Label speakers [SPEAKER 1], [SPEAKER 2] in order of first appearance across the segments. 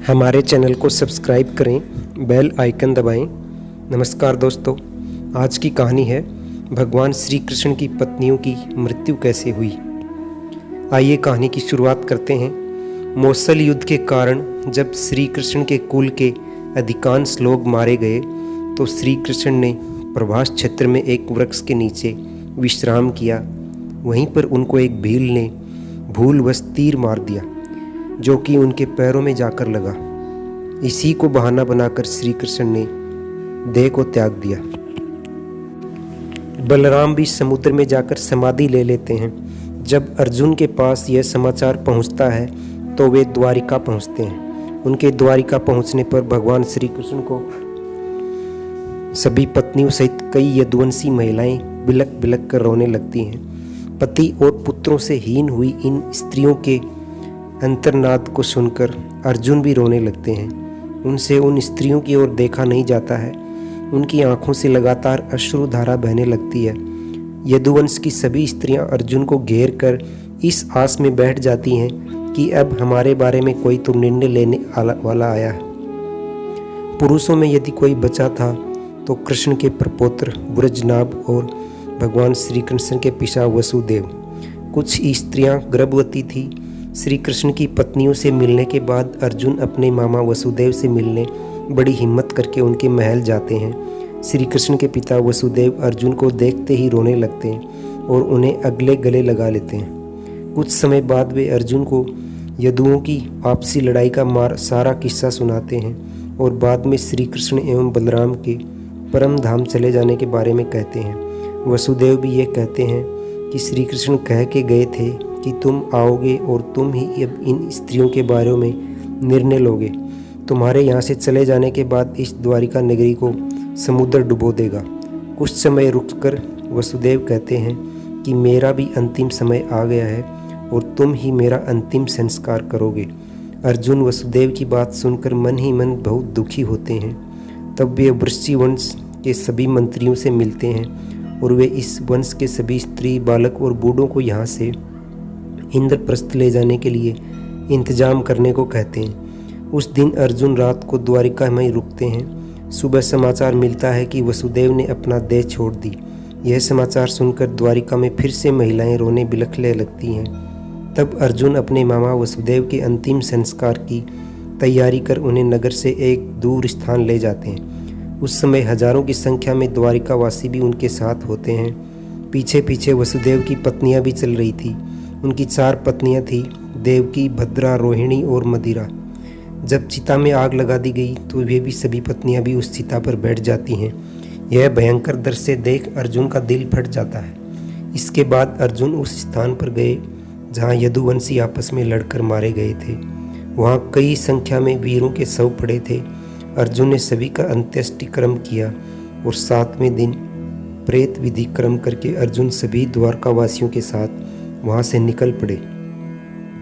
[SPEAKER 1] हमारे चैनल को सब्सक्राइब करें, बेल आइकन दबाएं। नमस्कार दोस्तों, आज की कहानी है भगवान श्री कृष्ण की पत्नियों की मृत्यु कैसे हुई। आइए कहानी की शुरुआत करते हैं। मौसल युद्ध के कारण जब श्री कृष्ण के कुल के अधिकांश लोग मारे गए तो श्री कृष्ण ने प्रभास क्षेत्र में एक वृक्ष के नीचे विश्राम किया। वहीं पर उनको एक भील ने भूलवश तीर मार दिया जो कि उनके पैरों में जाकर लगा। इसी को बहाना बनाकर श्री कृष्ण ने देह को त्याग दिया। बलराम भी समुद्र में जाकर समाधि ले लेते हैं। जब अर्जुन के पास यह समाचार पहुंचता है तो वे द्वारिका पहुंचते हैं। उनके द्वारिका पहुंचने पर भगवान श्री कृष्ण को सभी पत्नियों सहित कई यदुवंशी महिलाएं बिलक बिलक कर रोने लगती हैं। पति और पुत्रों से हीन हुई इन स्त्रियों के अंतर्नाद को सुनकर अर्जुन भी रोने लगते हैं। उनसे उन स्त्रियों की ओर देखा नहीं जाता है। उनकी आंखों से लगातार अश्रुधारा बहने लगती है। यदुवंश की सभी स्त्रियां अर्जुन को घेर कर इस आस में बैठ जाती हैं कि अब हमारे बारे में कोई तो निर्णय लेने वाला आया है। पुरुषों में यदि कोई बचा था तो कृष्ण के प्रपौत्र ब्रजनाभ और भगवान श्री कृष्ण के पिता वसुदेव। कुछ स्त्रियां गर्भवती थी। श्री कृष्ण की पत्नियों से मिलने के बाद अर्जुन अपने मामा वसुदेव से मिलने बड़ी हिम्मत करके उनके महल जाते हैं। श्री कृष्ण के पिता वसुदेव अर्जुन को देखते ही रोने लगते हैं और उन्हें अगले गले लगा लेते हैं। कुछ समय बाद वे अर्जुन को यदुओं की आपसी लड़ाई का सारा किस्सा सुनाते हैं और बाद में श्री कृष्ण एवं बलराम के परम धाम चले जाने के बारे में कहते हैं। वसुदेव भी ये कहते हैं कि श्री कृष्ण कह के गए थे कि तुम आओगे और तुम ही अब इन स्त्रियों के बारे में निर्णय लोगे। तुम्हारे यहाँ से चले जाने के बाद इस द्वारिका नगरी को समुद्र डुबो देगा। कुछ समय रुककर वसुदेव कहते हैं कि मेरा भी अंतिम समय आ गया है और तुम ही मेरा अंतिम संस्कार करोगे। अर्जुन वसुदेव की बात सुनकर मन ही मन बहुत दुखी होते हैं। तब वे वृश्चि वंश के सभी मंत्रियों से मिलते हैं और वे इस वंश के सभी स्त्री, बालक और बूढ़ों को यहाँ से इंद्रप्रस्थ ले जाने के लिए इंतजाम करने को कहते हैं। उस दिन अर्जुन रात को द्वारिका में रुकते हैं। सुबह समाचार मिलता है कि वसुदेव ने अपना देह छोड़ दी। यह समाचार सुनकर द्वारिका में फिर से महिलाएं रोने बिलखने लगती हैं। तब अर्जुन अपने मामा वसुदेव के अंतिम संस्कार की तैयारी कर उन्हें नगर से एक दूर स्थान ले जाते हैं। उस समय हजारों की संख्या में द्वारिकावासी भी उनके साथ होते हैं। पीछे पीछे वसुदेव की पत्नियां भी चल रही थी। उनकी 4 पत्नियां थी, देवकी, भद्रा, रोहिणी और मदिरा। जब चिता में आग लगा दी गई तो वे भी सभी पत्नियां भी उस चिता पर बैठ जाती हैं। यह भयंकर दृश्य देख अर्जुन का दिल फट जाता है। इसके बाद अर्जुन उस स्थान पर गए जहां यदुवंशी आपस में लड़कर मारे गए थे। वहां कई संख्या में वीरों के शव पड़े थे। अर्जुन ने सभी का अंत्येष्टि कर्म किया और 7वें दिन प्रेत विधि कर्म करके अर्जुन सभी द्वारकावासियों के साथ वहाँ से निकल पड़े।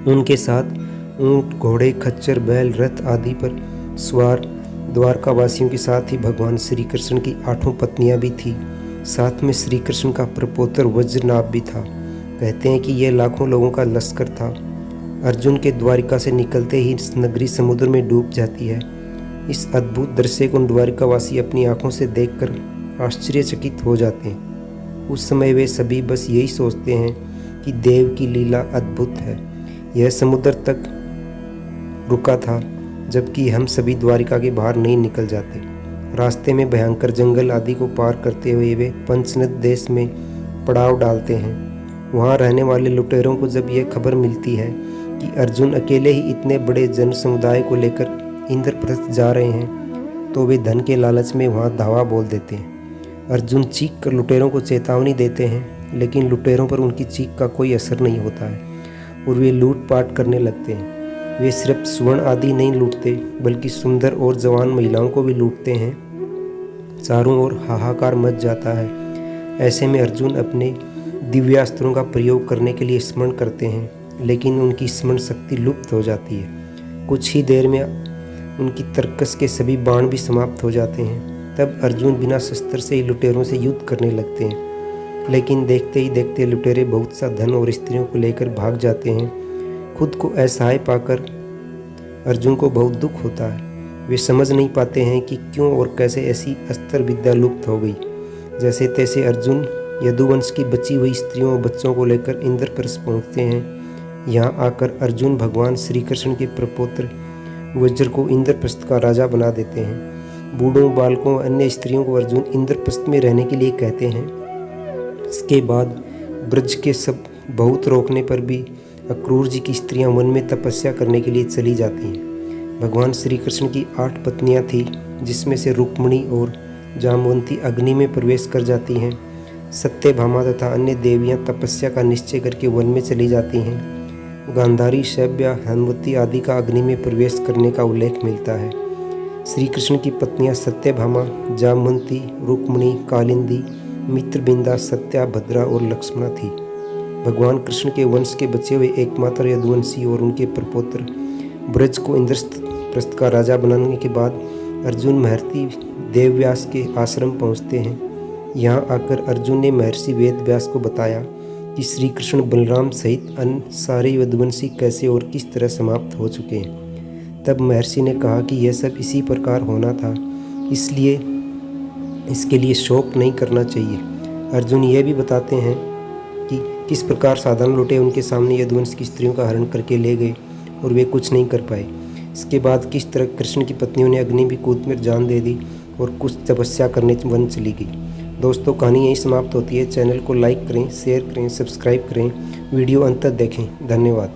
[SPEAKER 1] उनके साथ ऊंट, घोड़े, खच्चर, बैल, रथ आदि पर सवार द्वारकावासियों के साथ ही भगवान श्री कृष्ण की 8 पत्नियां भी थी। साथ में श्री कृष्ण का प्रपौत्र वज्रनाभ भी था। कहते हैं कि यह लाखों लोगों का लश्कर था। अर्जुन के द्वारिका से निकलते ही नगरी समुद्र में डूब जाती है। इस अद्भुत दृश्य को द्वारिकावासी अपनी आंखों से देखकर आश्चर्यचकित हो जाते हैं। उस समय वे सभी बस यही सोचते हैं कि देव की लीला अद्भुत है। यह समुद्र तक रुका था जबकि हम सभी द्वारिका के बाहर नहीं निकल जाते। रास्ते में भयंकर जंगल आदि को पार करते हुए वे पंचनद देश में पड़ाव डालते हैं। वहाँ रहने वाले लुटेरों को जब यह खबर मिलती है कि अर्जुन अकेले ही इतने बड़े जन समुदाय को लेकर इंद्रप्रस्थ जा रहे हैं तो वे धन के लालच में वहाँ धावा बोल देते हैं। अर्जुन चीख कर लुटेरों को चेतावनी देते हैं, लेकिन लुटेरों पर उनकी चीख का कोई असर नहीं होता है और वे लूटपाट करने लगते हैं। वे सिर्फ स्वर्ण आदि नहीं लूटते बल्कि सुंदर और जवान महिलाओं को भी लूटते हैं। चारों ओर हाहाकार मच जाता है। ऐसे में अर्जुन अपने दिव्यास्त्रों का प्रयोग करने के लिए स्मरण करते हैं, लेकिन उनकी स्मरण शक्ति लुप्त हो जाती है। कुछ ही देर में उनकी तरकस के सभी बाण भी समाप्त हो जाते हैं। तब अर्जुन बिना शस्त्र से ही लुटेरों से युद्ध करने लगते हैं, लेकिन देखते ही देखते लुटेरे बहुत सा धन और स्त्रियों को लेकर भाग जाते हैं। खुद को असहाय पाकर अर्जुन को बहुत दुख होता है। वे समझ नहीं पाते हैं कि क्यों और कैसे ऐसी अस्त्र विद्या लुप्त हो गई। जैसे तैसे अर्जुन यदुवंश की बची हुई स्त्रियों और बच्चों को लेकर इंद्रप्रस्थ पहुँचते हैं। यहाँ आकर अर्जुन भगवान श्री कृष्ण के प्रपौत्र वज्र को इंद्रप्रस्थ का राजा बना देते हैं। बूढ़ों, बालकों, अन्य स्त्रियों को अर्जुन इंद्रप्रस्थ में रहने के लिए कहते हैं। इसके बाद ब्रज के सब बहुत रोकने पर भी अक्रूर जी की स्त्रियां वन में तपस्या करने के लिए चली जाती हैं। भगवान श्री कृष्ण की 8 पत्नियां थीं, जिसमें से रुक्मिणी और जामवंती अग्नि में प्रवेश कर जाती हैं। सत्यभामा तथा अन्य देवियां तपस्या का निश्चय करके वन में चली जाती हैं। गांधारी, शैव्या, हनुमती आदि का अग्नि में प्रवेश करने का उल्लेख मिलता है। श्री कृष्ण की पत्नियां सत्यभामा, जामवंती, रुक्मिणी, कालिंदी, मित्रबिंदा, सत्या, भद्रा और लक्ष्मणा थी। भगवान कृष्ण के वंश के बचे हुए एकमात्र यदुवंशी और उनके प्रपौत्र ब्रज को इंद्रप्रस्थ का राजा बनाने के बाद अर्जुन महर्षि वेदव्यास के आश्रम पहुंचते हैं। यहाँ आकर अर्जुन ने महर्षि वेदव्यास को बताया कि श्री कृष्ण बलराम सहित अन्य सारे यदुवंशी कैसे और किस तरह समाप्त हो चुके हैं। तब महर्षि ने कहा कि यह सब इसी प्रकार होना था, इसलिए इसके लिए शोक नहीं करना चाहिए। अर्जुन यह भी बताते हैं कि किस प्रकार साधारण लुटेरे उनके सामने यदुवंश की स्त्रियों का हरण करके ले गए और वे कुछ नहीं कर पाए। इसके बाद किस तरह कृष्ण की पत्नियों ने अग्नि भी कूद में जान दे दी और कुछ तपस्या करने वन चली गई। दोस्तों, कहानी यहीं समाप्त होती है। चैनल को लाइक करें, शेयर करें, सब्सक्राइब करें, वीडियो अंत तक देखें। धन्यवाद।